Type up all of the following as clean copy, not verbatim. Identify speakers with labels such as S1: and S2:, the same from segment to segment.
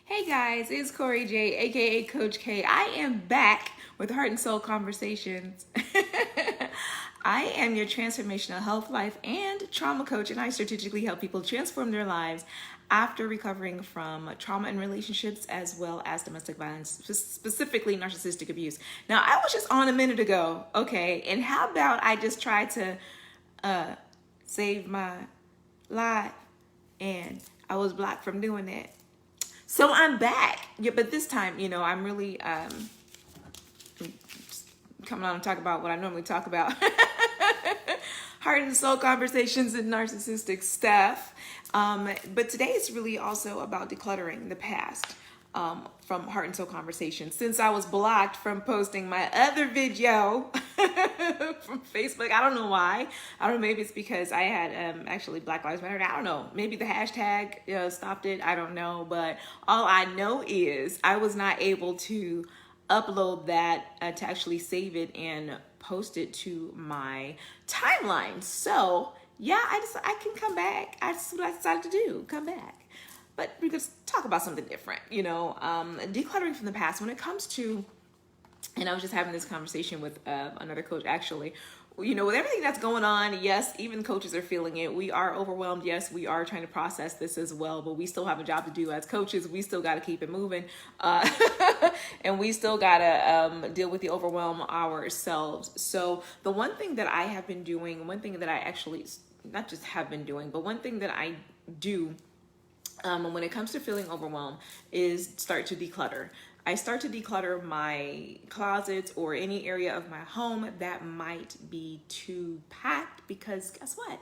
S1: Hey guys, it's Corey J, aka Coach K. I am back with Heart and Soul Conversations. I am your transformational health, life, and trauma coach, and I strategically help people transform their lives after recovering from trauma in relationships as well as domestic violence, specifically narcissistic abuse. Now, I was just on a minute ago, okay, and how about I just try to save my life, and I was blocked from doing that. So I'm back. Yeah, but this time, I'm really coming on and talk about what I normally talk about. Heart and soul conversations and narcissistic stuff. But today is really also about decluttering the past from Heart and Soul Conversations. Since I was blocked from posting my other video from Facebook, I don't know why. I don't know, maybe it's because I had actually Black Lives Matter. I don't know. Maybe the hashtag stopped it. I don't know. But all I know is I was not able to upload that to actually save it and post it to my timeline. So yeah, I can come back. That's what I decided to do. Come back. But we're going to talk about something different, decluttering from the past. When it comes to, and I was just having this conversation with another coach actually, with everything that's going on, yes, even coaches are feeling it. We are overwhelmed. Yes, we are trying to process this as well, but we still have a job to do as coaches. We still got to keep it moving. And we still got to deal with the overwhelm ourselves. So the one thing that I have been doing, one thing that I actually, not just have been doing, but one thing that I do when it comes to feeling overwhelmed is start to declutter. I start to declutter my closets or any area of my home that might be too packed, because guess what?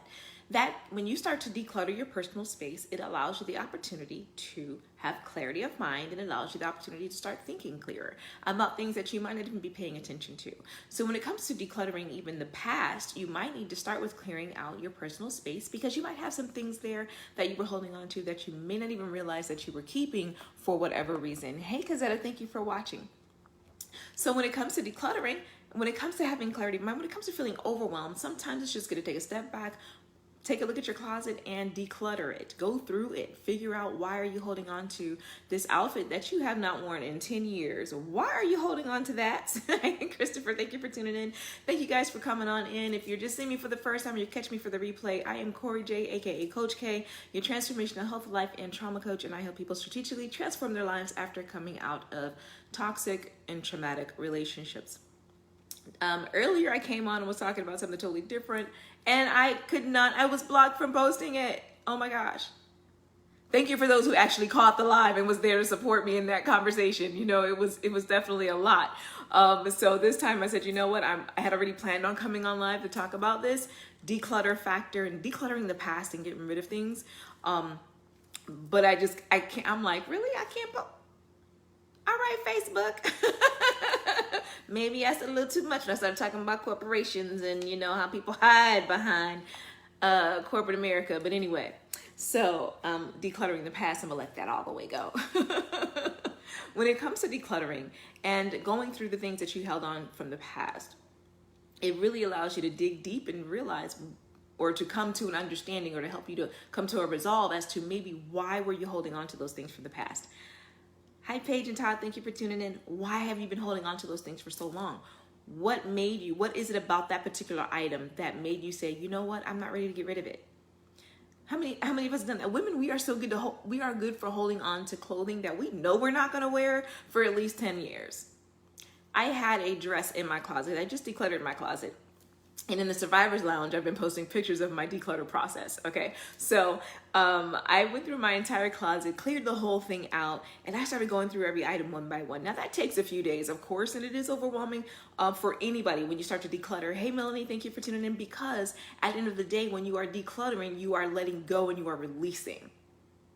S1: That when you start to declutter your personal space, it allows you the opportunity to have clarity of mind, and it allows you the opportunity to start thinking clearer about things that you might not even be paying attention to. So when it comes to decluttering even the past, you might need to start with clearing out your personal space, because you might have some things there that you were holding on to that you may not even realize that you were keeping for whatever reason. Hey, Kazetta, thank you for watching. So when it comes to decluttering, when it comes to having clarity of mind, when it comes to feeling overwhelmed, sometimes it's just going to take a step back. Take a look at your closet and declutter it. Go through it. Figure out, why are you holding on to this outfit that you have not worn in 10 years? Why are you holding on to that? Christopher, thank you for tuning in. Thank you guys for coming on in. If you're just seeing me for the first time or you catch me for the replay, I am Corey J, aka Coach K, your transformational health, life, and trauma coach, and I help people strategically transform their lives after coming out of toxic and traumatic relationships. Earlier I came on and was talking about something totally different, and I was blocked from posting it. Oh my gosh. Thank you for those who actually caught the live and was there to support me in that conversation. It was definitely a lot. So this time I said, you know what? I had already planned on coming on live to talk about this declutter factor and decluttering the past and getting rid of things. But I can't, I'm like, really? I can't post. All right, Facebook. Maybe I said a little too much when I started talking about corporations and how people hide behind corporate America. But anyway, so decluttering the past, I'm gonna let that all the way go. When it comes to decluttering and going through the things that you held on from the past, it really allows you to dig deep and realize, or to come to an understanding, or to help you to come to a resolve as to maybe why were you holding on to those things from the past. Hi, Paige and Todd. Thank you for tuning in. Why have you been holding on to those things for so long? What is it about that particular item that made you say, you know what, I'm not ready to get rid of it? How many of us have done that? Women, we are so good we are good for holding on to clothing that we know we're not going to wear for at least 10 years. I had a dress in my closet. I just decluttered my closet. And in the Survivor's Lounge, I've been posting pictures of my declutter process, okay? So I went through my entire closet, cleared the whole thing out, and I started going through every item one by one. Now, that takes a few days, of course, and it is overwhelming for anybody when you start to declutter. Hey, Melanie, thank you for tuning in, because at the end of the day, when you are decluttering, you are letting go and you are releasing.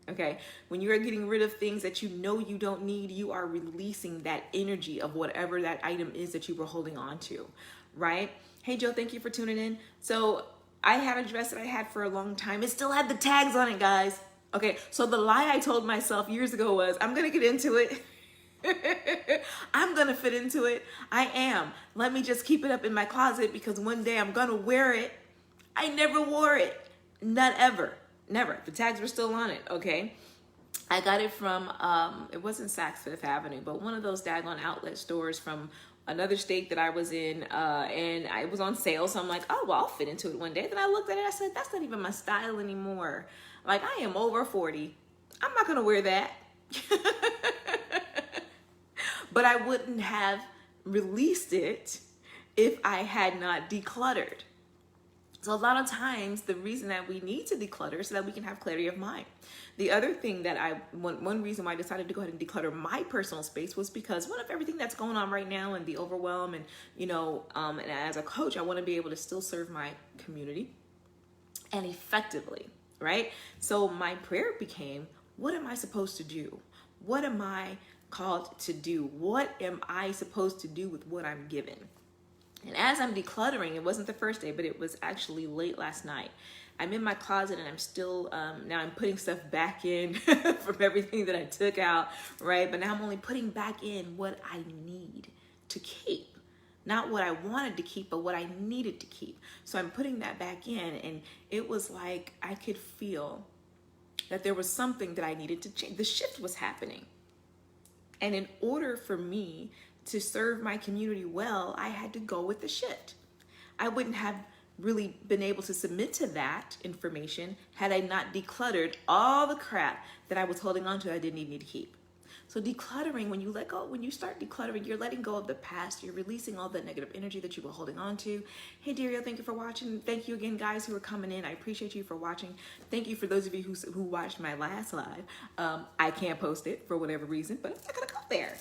S1: Okay, when you are getting rid of things that you know you don't need, you are releasing that energy of whatever that item is that you were holding on to, right? Hey, Joe, thank you for tuning in. So I had a dress that I had for a long time. It still had the tags on it, guys. Okay, so the lie I told myself years ago was, I'm going to get into it. I'm going to fit into it. I am. Let me just keep it up in my closet, because one day I'm going to wear it. I never wore it. Not ever. Never. The tags were still on it, okay? I got it from, it wasn't Saks Fifth Avenue, but one of those daggone outlet stores from another state that I was in, and it was on sale. So I'm like, oh, well, I'll fit into it one day. Then I looked at it, I said, that's not even my style anymore. Like, I am over 40. I'm not going to wear that. But I wouldn't have released it if I had not decluttered. So a lot of times the reason that we need to declutter is so that we can have clarity of mind. The other thing that one reason why I decided to go ahead and declutter my personal space was because one of everything that's going on right now and the overwhelm and, and as a coach, I want to be able to still serve my community and effectively, right? So my prayer became, what am I supposed to do? What am I called to do? What am I supposed to do with what I'm given? And as I'm decluttering, it wasn't the first day, but it was actually late last night. I'm in my closet and I'm still, now I'm putting stuff back in from everything that I took out, right? But now I'm only putting back in what I need to keep. Not what I wanted to keep, but what I needed to keep. So I'm putting that back in, and it was like I could feel that there was something that I needed to change. The shift was happening. And in order for me to serve my community well, I had to go with the shift. I wouldn't have really been able to submit to that information had I not decluttered all the crap that I was holding on to that I didn't even need to keep. So decluttering, when you start decluttering, you're letting go of the past. You're releasing all that negative energy that you were holding on to. Hey, Dario, thank you for watching. Thank you again, guys, who are coming in. I appreciate you for watching. Thank you for those of you who watched my last live. I can't post it for whatever reason, but I'm not going to go there.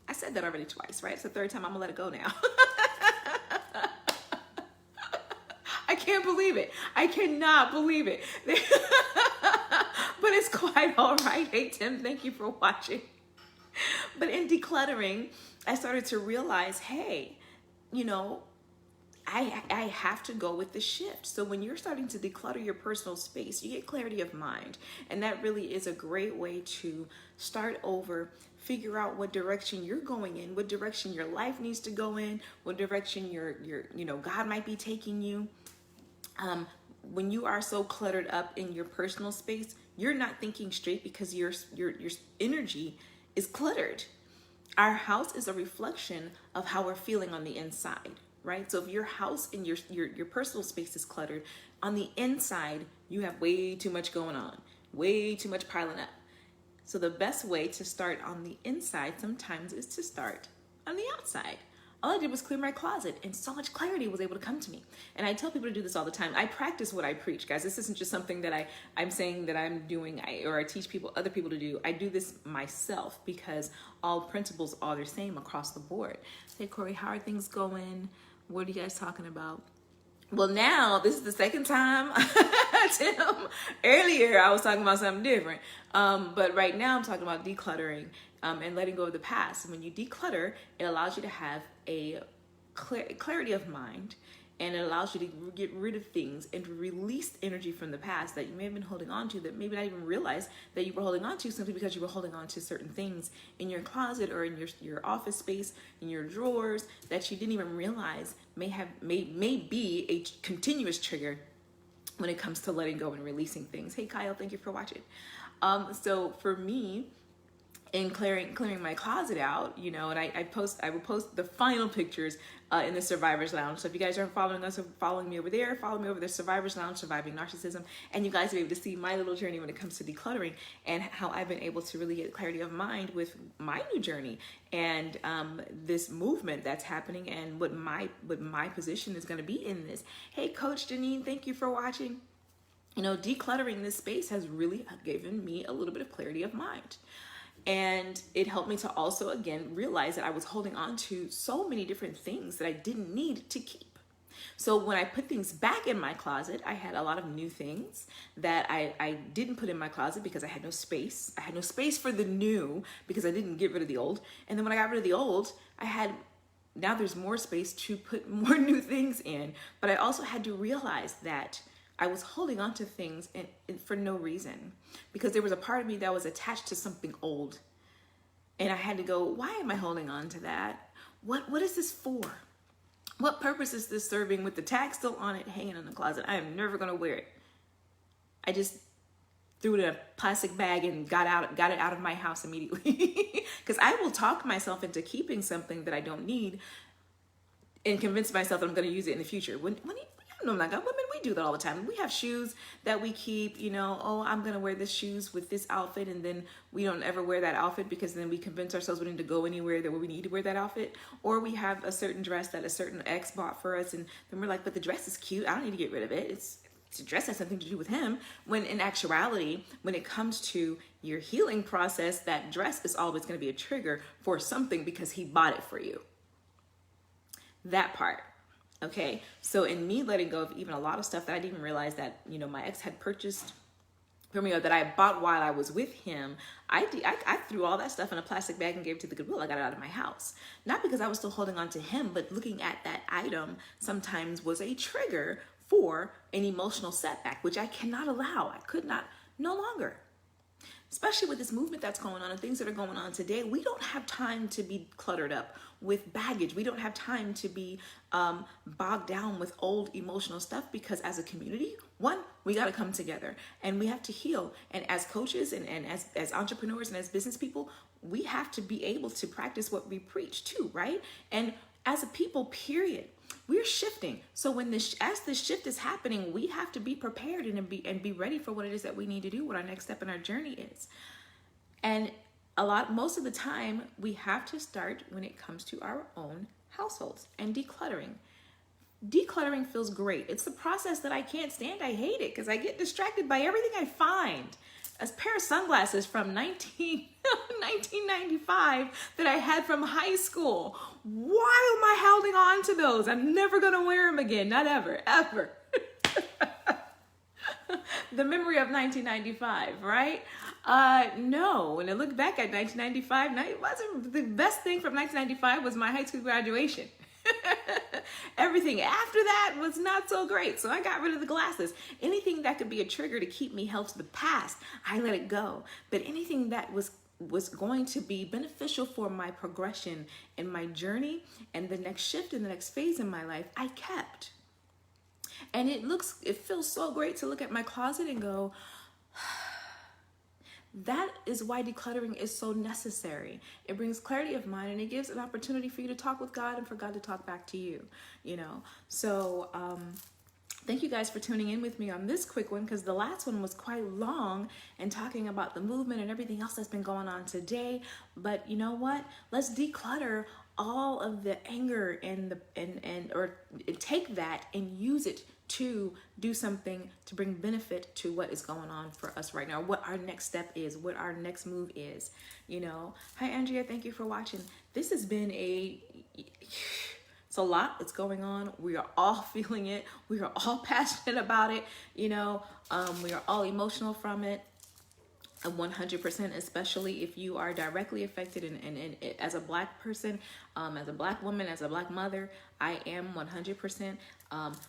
S1: I said that already twice, right? It's the third time. I'm going to let it go now. I can't believe it. I cannot believe it. But it's quite all right. Hey, Tim, thank you for watching. But in decluttering, I started to realize, hey, I have to go with the shift. So when you're starting to declutter your personal space, you get clarity of mind. And that really is a great way to start over, figure out what direction you're going in, what direction your life needs to go in, what direction your God might be taking you. When you are so cluttered up in your personal space, you're not thinking straight because your energy is cluttered. Our house is a reflection of how we're feeling on the inside, right? So if your house and your personal space is cluttered, on the inside, you have way too much going on, way too much piling up. So the best way to start on the inside sometimes is to start on the outside. All I did was clear my closet, and so much clarity was able to come to me. And I tell people to do this all the time. I practice what I preach, guys. This isn't just something that I'm saying that I'm doing or I teach other people to do. I do this myself because all principles are the same across the board. Hey, Corey, how are things going? What are you guys talking about? Well, now, this is the second time, Tim. Earlier, I was talking about something different. But right now, I'm talking about decluttering and letting go of the past. And when you declutter, it allows you to have a clarity of mind, and it allows you to get rid of things and to release energy from the past that you may have been holding on to, that maybe not even realize that you were holding on to, simply because you were holding on to certain things in your closet or in your office space, in your drawers, that you didn't even realize may be a continuous trigger when it comes to letting go and releasing things. Hey, Kyle, thank you for watching. So for me, in clearing my closet out, and I will post the final pictures in the Survivor's Lounge. So if you guys aren't following us or following me over there, follow me over the Survivor's Lounge, Surviving Narcissism, and you guys will be able to see my little journey when it comes to decluttering and how I've been able to really get clarity of mind with my new journey and this movement that's happening and what my position is going to be in this. Hey, Coach Janine, thank you for watching. Decluttering this space has really given me a little bit of clarity of mind. And it helped me to also, again, realize that I was holding on to so many different things that I didn't need to keep. So when I put things back in my closet, I had a lot of new things that I didn't put in my closet because I had no space. I had no space for the new because I didn't get rid of the old. And then when I got rid of the old, now there's more space to put more new things in. But I also had to realize that I was holding on to things for no reason, because there was a part of me that was attached to something old. And I had to go, why am I holding on to that? What is this for? What purpose is this serving with the tag still on it, hanging in the closet? I am never going to wear it. threw it in a plastic bag and got it out of my house immediately. Because I will talk myself into keeping something that I don't need and convince myself that I'm going to use it in the future. When you know, like women, we do that all the time. We have shoes that we keep, you know, oh, I'm going to wear this shoes with this outfit, and then we don't ever wear that outfit because then we convince ourselves we need to go anywhere that we need to wear that outfit. Or we have a certain dress that a certain ex bought for us, and then we're like, but the dress is cute, I don't need to get rid of it. It's a dress has something to do with him. When in actuality, when it comes to your healing process, that dress is always going to be a trigger for something because he bought it for you. That part. Okay, so in me letting go of even a lot of stuff that I didn't even realize that, you know, my ex had purchased for me, or that I bought while I was with him, I threw all that stuff in a plastic bag and gave it to the Goodwill. I got it out of my house. Not because I was still holding on to him, but looking at that item sometimes was a trigger for an emotional setback, which I cannot allow. I could not, no longer. Especially with this movement that's going on and things that are going on today, we don't have time to be cluttered up with baggage. We don't have time to be bogged down with old emotional stuff, because as a community, one, we got to come together and we have to heal. And as coaches and as entrepreneurs and as business people, we have to be able to practice what we preach too, right? And as a people, period, we're shifting. So as this shift is happening, we have to be prepared and be ready for what it is that we need to do, what our next step in our journey is. And most of the time, we have to start when it comes to our own households and decluttering. Decluttering feels great. It's the process that I can't stand. I hate it because I get distracted by everything I find. A pair of sunglasses from 1995 that I had from high school. Why am I holding on to those? I'm never going to wear them again. Not ever, ever. The memory of 1995, right? No, when I look back at 1995, it wasn't the best thing from 1995 was my high school graduation. Everything after that was not so great. So I got rid of the glasses. Anything that could be a trigger to keep me held to the past, I let it go. But anything that was going to be beneficial for my progression and my journey and the next shift and the next phase in my life, I kept. And it feels so great to look at my closet and go, that is why decluttering is so necessary. It brings clarity of mind and it gives an opportunity for you to talk with God and for God to talk back to you, you know. So thank you guys for tuning in with me on this quick one, because the last one was quite long and talking about the movement and everything else that's been going on today. But you know what? Let's declutter all of the anger or take that and use it to do something to bring benefit to what is going on for us right now, what our next step is, what our next move is, you know. Hi, Andrea. Thank you for watching. This has been it's a lot that's going on. We are all feeling it. We are all passionate about it. You know, we are all emotional from it. 100%, especially if you are directly affected and as a Black person, as a Black woman, as a Black mother, I am 100%.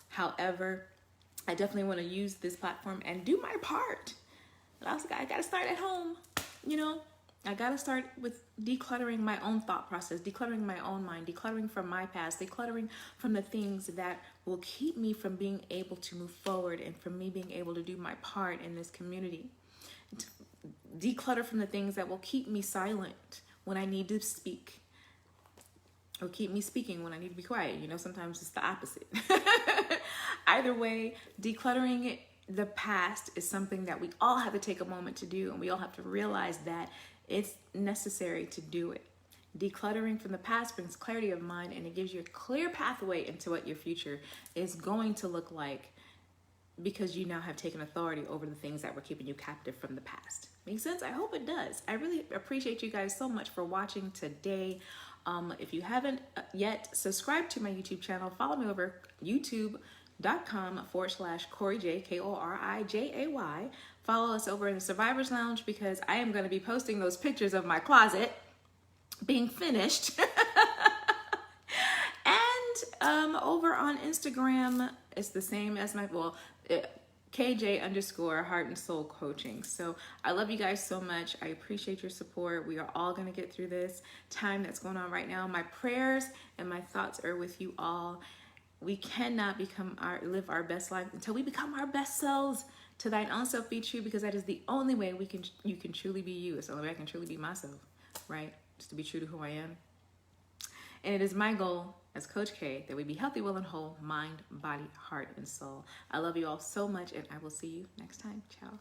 S1: However, I definitely want to use this platform and do my part. But I got to start at home, you know. I got to start with decluttering my own thought process, decluttering my own mind, decluttering from my past, decluttering from the things that will keep me from being able to move forward and from me being able to do my part in this community. Declutter from the things that will keep me silent when I need to speak, or keep me speaking when I need to be quiet. You know, sometimes it's the opposite. Either way, decluttering the past is something that we all have to take a moment to do, and we all have to realize that it's necessary to do it. Decluttering from the past brings clarity of mind, and it gives you a clear pathway into what your future is going to look like, because you now have taken authority over the things that were keeping you captive from the past. Make sense? I hope it does. I really appreciate you guys so much for watching today. If you haven't yet, subscribe to my YouTube channel. Follow me over youtube.com/KoriJay, KORIJAY. Follow us over in the Survivors Lounge, because I am going to be posting those pictures of my closet being finished. And over on Instagram, it's the same as KJ_Heart and Soul Coaching. So I love you guys so much. I appreciate your support. We are all going to get through this time that's going on right now. My prayers and my thoughts are with you all. We cannot live our best life until we become our best selves. To thine own self be true, because that is the only way you can truly be you. It's the only way I can truly be myself, right? Just to be true to who I am. And it is my goal as Coach K that we be healthy, well, and whole, mind, body, heart, and soul. I love you all so much, and I will see you next time. Ciao.